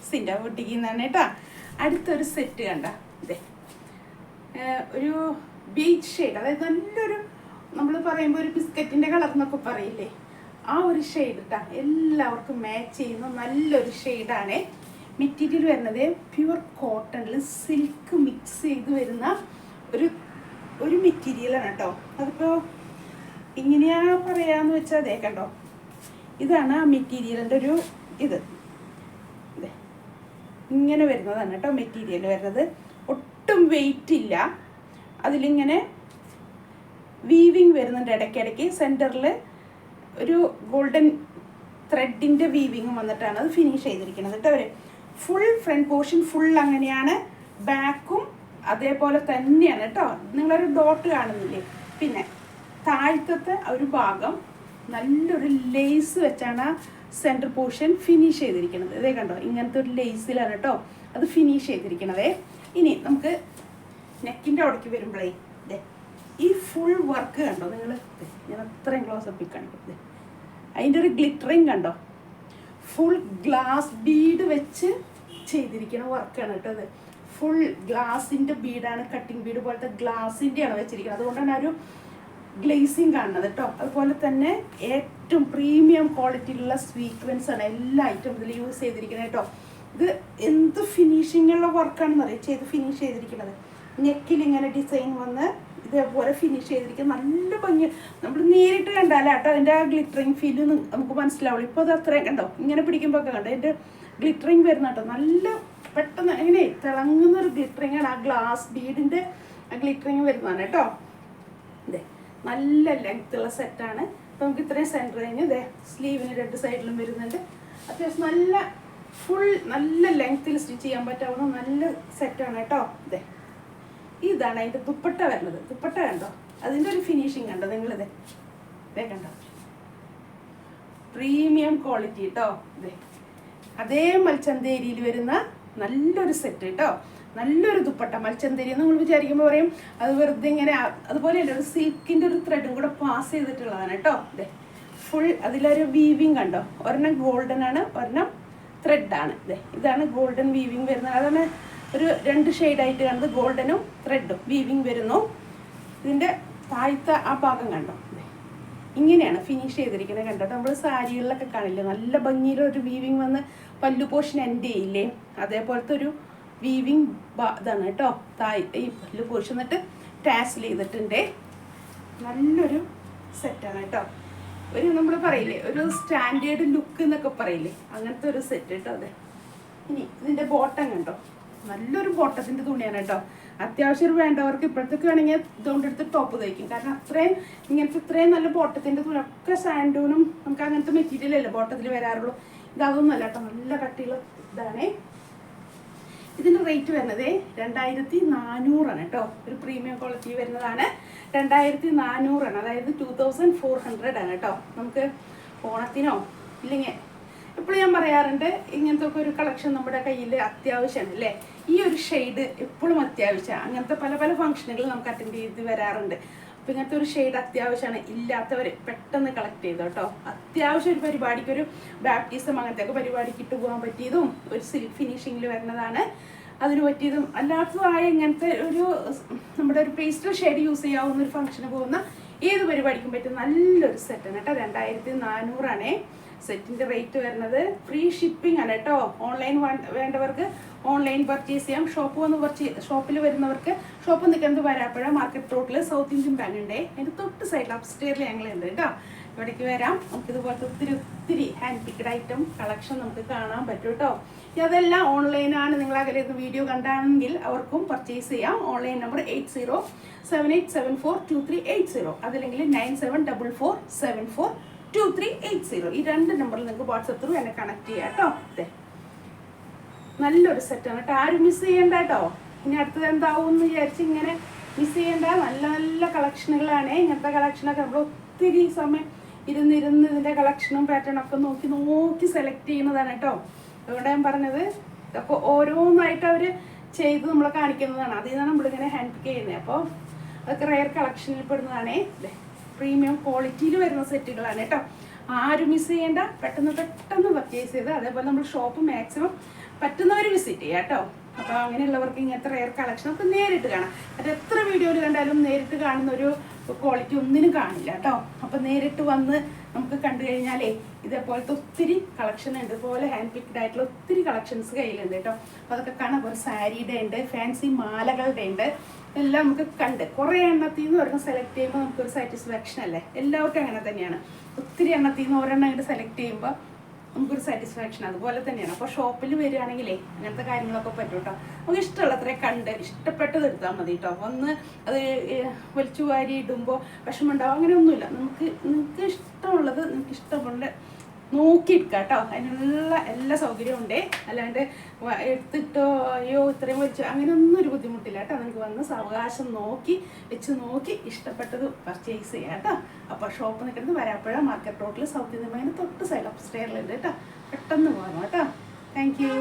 സിൻ്റെ പൊട്ടിക്കുന്നതാണ് കേട്ടോ. അടുത്തൊരു സെറ്റ് കണ്ട ഇതേ ഒരു ബീച്ച് ഷെയ്ഡ്, അതായത് നല്ലൊരു നമ്മൾ പറയുമ്പോൾ ഒരു ബിസ്ക്കറ്റിൻ്റെ കളർ എന്നൊക്കെ പറയില്ലേ, ആ ഒരു ഷെയ്ഡ് കേട്ടോ. എല്ലാവർക്കും മാച്ച് ചെയ്യുന്ന നല്ലൊരു ഷെയ്ഡാണ്. മെറ്റീരിയൽ വരുന്നത് പ്യുവർ കോട്ടണിൽ സിൽക്ക് മിക്സ് ചെയ്ത് വരുന്ന ഒരു മെറ്റീരിയലാണ് കേട്ടോ. അതിപ്പോൾ ഇങ്ങനെയാ പറയാന്ന് വെച്ചാൽ അതേ കണ്ടോ, ഇതാണ് ആ മെറ്റീരിയലിൻ്റെ ഒരു ഇത് ഇങ്ങനെ വരുന്നതാണ് കേട്ടോ മെറ്റീരിയൽ വരുന്നത്. ഒട്ടും വെയിറ്റ് ഇല്ല. അതിലിങ്ങനെ വീവിങ് വരുന്നുണ്ട് ഇടയ്ക്കിടയ്ക്ക്. സെൻറ്ററിൽ ഒരു ഗോൾഡൻ ത്രെഡിൻ്റെ വീവിങ് വന്നിട്ടാണ് അത് ഫിനിഷ് ചെയ്തിരിക്കുന്നത് കേട്ടോ. അവർ ഫുൾ ഫ്രണ്ട് പോർഷൻ ഫുൾ അങ്ങനെയാണ്, ബാക്കും അതേപോലെ തന്നെയാണ് കേട്ടോ. നിങ്ങളൊരു ഡോട്ട് കാണുന്നില്ലേ. പിന്നെ താഴത്തെ ഒരു ഭാഗം നല്ലൊരു ലേസ് വെച്ചാണ് സെൻറ്റർ പോർഷൻ ഫിനിഷ് ചെയ്തിരിക്കുന്നത്. ഇതേ കണ്ടോ, ഇങ്ങനത്തെ ഒരു ലേസിലാണ് കേട്ടോ അത് ഫിനിഷ് ചെയ്തിരിക്കണതേ. ഇനി നമുക്ക് നെക്കിൻ്റെ അവിടേക്ക് വരുമ്പോഴേ ഇതേ ഈ ഫുൾ വർക്ക് കണ്ടോ നിങ്ങൾ, ഞാൻ അത്രയും ക്ലോസപ്പിൽ കാണിക്കുന്നത്. അതിൻ്റെ ഒരു ഗ്ലിറ്ററിങ് കണ്ടോ, ഫുൾ ഗ്ലാസ് ബീഡ് വെച്ച് ചെയ്തിരിക്കുന്ന വർക്കാണ് കേട്ടോ. അത് ഫുൾ ഗ്ലാസിൻ്റെ ബീഡാണ്, കട്ടിങ് ബീഡ് പോലത്തെ ഗ്ലാസിൻ്റെയാണ് വെച്ചിരിക്കുന്നത്. അതുകൊണ്ടാണ് ഒരു ഗ്ലേസിങ് കാണുന്നത് കേട്ടോ. അതുപോലെ തന്നെ ഏറ്റവും പ്രീമിയം ക്വാളിറ്റിയിലുള്ള സ്വീക്വൻസ് ആണ് എല്ലാ ഐറ്റം ഇതിൽ യൂസ് ചെയ്തിരിക്കുന്നത് കേട്ടോ. ഇത് എന്ത് ഫിനിഷിങ്ങുള്ള വർക്കാണെന്ന് അറിയാം ചെയ്ത് ഫിനിഷ് ചെയ്തിരിക്കുന്നത്. നെക്കിൽ ഇങ്ങനെ ഡിസൈൻ വന്ന് ഇതേപോലെ ഫിനിഷ് ചെയ്തിരിക്കുന്നത് നല്ല ഭംഗി. നമ്മൾ നേരിട്ട് കണ്ടാലേ കേട്ടോ അതിൻ്റെ ആ ഗ്ലിറ്ററിങ് ഫീല് നമുക്ക് മനസ്സിലാവുള്ളൂ. ഇപ്പോൾ അത് അത്രയും കണ്ടോ, ഇങ്ങനെ പിടിക്കുമ്പോൾ ഒക്കെ കണ്ടോ അതിൻ്റെ ഗ്ലിറ്ററിങ് വരുന്ന കേട്ടോ. നല്ല പെട്ടെന്ന് എങ്ങനെ തിളങ്ങുന്ന ഒരു ഗ്ലിറ്ററിങ് ആണ്, ആ ഗ്ലാസ് ബീഡിൻ്റെ ആ ഗ്ലിറ്ററിങ് വരുന്നതാണ് കേട്ടോ. ഇതേ നല്ല ലെങ്ത്തുള്ള സെറ്റാണ്. അപ്പോൾ നമുക്ക് ഇത്രയും സെൻറ്റർ കഴിഞ്ഞ് ഇതേ സ്ലീവിന് രണ്ട് സൈഡിലും വരുന്നുണ്ട്. അത്യാവശ്യം നല്ല ഫുൾ നല്ല ലെങ്ത്തിൽ സ്റ്റിച്ച് ചെയ്യാൻ പറ്റാവുന്ന നല്ല സെറ്റാണ് കേട്ടോ. ഇതാണ് അതിൻ്റെ ദുപ്പട്ട വരുന്നത്. ദുപ്പട്ട കണ്ടോ, അതിൻ്റെ ഒരു ഫിനിഷിങ് കണ്ടോ നിങ്ങളിതേ കണ്ടോ, പ്രീമിയം ക്വാളിറ്റി കേട്ടോ. അതേ മൽച്ചന്തേരിയിൽ വരുന്ന നല്ലൊരു സെറ്റ് കേട്ടോ. നല്ലൊരു ദുപ്പട്ട മൽച്ചന്തേരി നമ്മൾ വിചാരിക്കുമ്പോൾ പറയും അത് വെറുതെ ഇങ്ങനെ, അതുപോലെയല്ല ഒരു സിൽക്കിൻ്റെ ഒരു ത്രെഡും കൂടെ പാസ് ചെയ്തിട്ടുള്ളതാണ് കേട്ടോ. ഫുൾ അതിലൊരു വീവിങ് കണ്ടോ, ഒരെണ്ണം ഗോൾഡൻ ആണ്, ഒരെണ്ണം ത്രെഡാണ്. ഇതാണ് ഗോൾഡൻ വീവിങ് വരുന്നത്. അതാണ് ഒരു രണ്ട് ഷെയ്ഡായിട്ട് കാണുന്നത്, ഗോൾഡനും ത്രെഡും വീവിങ് വരുന്നു. ഇതിൻ്റെ താഴത്തെ ആ ഭാഗം കണ്ടോ, ഇങ്ങനെയാണ് ഫിനിഷ് ചെയ്തിരിക്കുന്നത് കണ്ടോ. നമ്മൾ സാരികളിലൊക്കെ കാണില്ലേ നല്ല ഭംഗിയിലൊരു വീവിങ് വന്ന് പല്ലു പോർഷൻ എൻഡ് ചെയ്യില്ലേ, അതേപോലത്തെ ഒരു വീവിങ് ഇതാണ് കേട്ടോ. ഈ പല്ലു പോർഷൻ എന്നിട്ട് ടാസിൽ ചെയ്തിട്ടുണ്ട്. നല്ലൊരു സെറ്റാണ് കേട്ടോ. ഒരു നമ്മൾ പറയില്ലേ ഒരു സ്റ്റാൻഡേർഡ് ലുക്ക് എന്നൊക്കെ പറയില്ലേ, അങ്ങനത്തെ ഒരു സെറ്റ് കേട്ടോ. അതെ ഇനി ഇതിൻ്റെ ബോട്ടം കണ്ടോ, നല്ലൊരു ബോട്ടത്തിൻ്റെ തുണിയാണ് കേട്ടോ. അത്യാവശ്യം ഒരു വേണ്ടവർക്ക് ഇപ്പോഴത്തേക്ക് വേണമെങ്കിൽ ഇതുകൊണ്ടെടുത്ത് ടോപ്പ് തയ്ക്കും. കാരണം അത്രയും ഇങ്ങനത്തെ ഇത്രയും നല്ല ബോട്ടത്തിൻ്റെ തുണി ഒക്കെ സാൻഡൂണും നമുക്ക് അങ്ങനത്തെ മെറ്റീരിയൽ അല്ലേ ബോട്ടത്തിൽ വരാറുള്ളൂ. ഇതൊന്നുമല്ല കേട്ടോ, നല്ല കട്ടിയുള്ള ഇതാണേ. ഇതിൻ്റെ റേറ്റ് വരുന്നത് 2400 കേട്ടോ. ഒരു പ്രീമിയം ക്വാളിറ്റി വരുന്നതാണ്. 2400, അതായത് 2400 ആണ് കേട്ടോ. നമുക്ക് ഓണത്തിനോ ഇല്ലെങ്കിൽ എപ്പോഴും ഞാൻ പറയാറുണ്ട് ഇങ്ങനത്തെ ഒക്കെ ഒരു കളക്ഷൻ നമ്മുടെ കയ്യിൽ അത്യാവശ്യമാണ് അല്ലേ. ഈ ഒരു ഷെയ്ഡ് എപ്പോഴും അത്യാവശ്യമാണ്. അങ്ങനത്തെ പല പല ഫംഗ്ഷനുകൾ നമുക്ക് അറ്റൻഡ് ചെയ്ത് വരാറുണ്ട്. അപ്പോൾ ഇങ്ങനത്തെ ഒരു ഷെയ്ഡ് അത്യാവശ്യമാണ്. ഇല്ലാത്തവർ പെട്ടെന്ന് കളക്ട് ചെയ്തോ കേട്ടോ. അത്യാവശ്യം ഒരു പരിപാടിക്ക്, ഒരു ബാപ്റ്റിസം അങ്ങനത്തെ ഒക്കെ പരിപാടിക്ക് ഇട്ട് പോകാൻ പറ്റിയതും ഒരു സിൽക്ക് ഫിനിഷിങ്ങിൽ വരുന്നതാണ്. അതിന് പറ്റിയതും അല്ലാത്തതുമായ ഇങ്ങനത്തെ ഒരു നമ്മുടെ ഒരു പേസ്റ്റൽ ഷെയ്ഡ് യൂസ് ചെയ്യാവുന്ന ഒരു ഫംഗ്ഷന് പോകുന്ന ഏത് പരിപാടിക്കും പറ്റും നല്ലൊരു സെറ്റാണ് കേട്ടോ. 2400 സെറ്റിൻ്റെ റേറ്റ് വരുന്നത്. ഫ്രീ ഷിപ്പിംഗ് ആണ് കേട്ടോ. ഓൺലൈൻ വേണ്ടവർക്ക് ഓൺലൈൻ പർച്ചേസ് ചെയ്യാം. ഷോപ്പിൽ വരുന്നവർക്ക് ഷോപ്പ് നിൽക്കുന്നത് വരാപ്പുഴ മാർക്കറ്റ് റോഡിൽ സൗത്ത് ഇന്ത്യൻ ബാങ്ക് ഉണ്ട്. അതിൻ്റെ തൊട്ട് സൈഡിൽ അപ്സ്റ്റേറിൽ ഞങ്ങളുണ്ട് കേട്ടോ. ഇവിടേക്ക് വരാം. നമുക്കിതുപോലത്തെ ഒത്തിരി ഹാൻഡ് പിക്ഡ് ഐറ്റം കളക്ഷൻ നമുക്ക് കാണാൻ പറ്റും കേട്ടോ. അതെല്ലാം ഓൺലൈനാണ്. നിങ്ങൾ അകലെ വീഡിയോ കണ്ടാണെങ്കിൽ അവർക്കും പർച്ചേസ് ചെയ്യാം. ഓൺലൈൻ നമ്പർ 8078742380, അതല്ലെങ്കിൽ 9744742380. ഈ രണ്ട് നമ്പറിൽ നിങ്ങൾക്ക് വാട്സപ്പ് ത്രൂ എന്നെ കണക്ട് ചെയ്യാം കേട്ടോ. നല്ലൊരു സെറ്റാണ് കേട്ടോ. ആരും മിസ് ചെയ്യണ്ട കേട്ടോ. ഇനി അടുത്തത് എന്താവും എന്ന് വിചാരിച്ച് ഇങ്ങനെ മിസ് ചെയ്യേണ്ട. നല്ല നല്ല കളക്ഷനുകളാണ്. ഇങ്ങനത്തെ കളക്ഷനൊക്കെ നമ്മൾ ഒത്തിരി സമയം ഇരുന്ന് ഇതിൻ്റെ കളക്ഷനും പാറ്റേണൊക്കെ നോക്കി സെലക്ട് ചെയ്യുന്നതാണ് കേട്ടോ. അതുകൊണ്ട് ഞാൻ പറഞ്ഞത് ഇതൊക്കെ ഓരോന്നായിട്ട് അവർ ചെയ്ത് നമ്മളെ കാണിക്കുന്നതാണ്. അതിൽ നിന്നാണ് നമ്മളിങ്ങനെ ഹാൻഡ് പിക്ക് ചെയ്യുന്നത്. അപ്പോൾ അതൊക്കെ റെയർ കളക്ഷനിൽ പെടുന്നതാണേ. പ്രീമിയം ക്വാളിറ്റിയിൽ വരുന്ന സെറ്റുകളാണ് കേട്ടോ. ആരും മിസ് ചെയ്യേണ്ട, പെട്ടെന്ന് പർച്ചേസ് ചെയ്ത്. അതേപോലെ നമ്മൾ ഷോപ്പ് മാക്സിമം പറ്റുന്നവർ വിസിറ്റ് ചെയ്യാം കേട്ടോ. അപ്പോൾ അങ്ങനെയുള്ളവർക്ക് ഇങ്ങനത്തെ റെയർ കളക്ഷൻ ഒക്കെ നേരിട്ട് കാണാം. അത് എത്ര വീഡിയോയിൽ കണ്ടാലും നേരിട്ട് കാണുന്ന ഒരു ക്വാളിറ്റി ഒന്നിനും കാണില്ല കേട്ടോ. അപ്പോൾ നേരിട്ട് വന്ന് നമുക്ക് കണ്ടു കഴിഞ്ഞാലേ ഇതേപോലത്തെ ഒത്തിരി കളക്ഷൻ ഉണ്ട്. ഇതുപോലെ ഹാൻഡ് പിക്ഡ് ആയിട്ടുള്ള ഒത്തിരി കളക്ഷൻസ് കയ്യിലുണ്ട് കേട്ടോ. അപ്പോൾ അതൊക്കെ കാണാൻ ഒരു സാരിയുടെ ഉണ്ട്, ഫാൻസി മാലകളുടെ ഉണ്ട്, എല്ലാം നമുക്ക് കണ്ട് കുറേ എണ്ണത്തിൽ നിന്ന് ഒരെണ്ണം സെലക്ട് ചെയ്യുമ്പോൾ നമുക്കൊരു സാറ്റിസ്ഫാക്ഷൻ അല്ലേ. എല്ലാവർക്കും അങ്ങനെ തന്നെയാണ്. ഒത്തിരി എണ്ണത്തിൽ നിന്ന് ഒരെണ്ണം അങ്ങോട്ട് സെലക്ട് ചെയ്യുമ്പോൾ നമുക്കൊരു സാറ്റിസ്ഫാക്ഷൻ അതുപോലെ തന്നെയാണ്. അപ്പോൾ ഷോപ്പിൽ വരികയാണെങ്കിലേ അങ്ങനത്തെ കാര്യങ്ങളൊക്കെ പറ്റും കേട്ടോ. നമുക്ക് ഇഷ്ടമുള്ളത്രേ കണ്ട് ഇഷ്ടപ്പെട്ടത് എടുത്താൽ മതി കേട്ടോ. ഒന്ന് അത് വലിച്ചു വാരി ഇടുമ്പോൾ വിഷമമുണ്ടാവും, അങ്ങനെയൊന്നുമില്ല. നിങ്ങൾക്ക് ഇഷ്ടമുള്ളത് നിങ്ങൾക്ക് ഇഷ്ടമുള്ള നോക്കിയെടുക്കുക കേട്ടോ. അതിനുള്ള എല്ലാ സൗകര്യവും ഉണ്ടേ. അല്ലാണ്ട് എടുത്തിട്ടോ അയ്യോ ഇത്രയും വലിച്ചു അങ്ങനെയൊന്നും ഒരു ബുദ്ധിമുട്ടില്ല കേട്ടോ. നിങ്ങൾക്ക് വന്ന് സാവകാശം വെച്ച് നോക്കി ഇഷ്ടപ്പെട്ടത് പർച്ചേസ് ചെയ്യാം കേട്ടോ. അപ്പോൾ ഷോപ്പ് നിൽക്കുന്നത് വരാപ്പുഴ മാർക്കറ്റ് റോഡിൽ സൗത്ത് ഇന്ത്യൻ ബാങ്കിന് തൊട്ട് സൈഡ് അപ്പ് സ്റ്റെയറിലുണ്ട് കേട്ടോ. പെട്ടെന്ന് പോകണം കേട്ടോ. Thank you.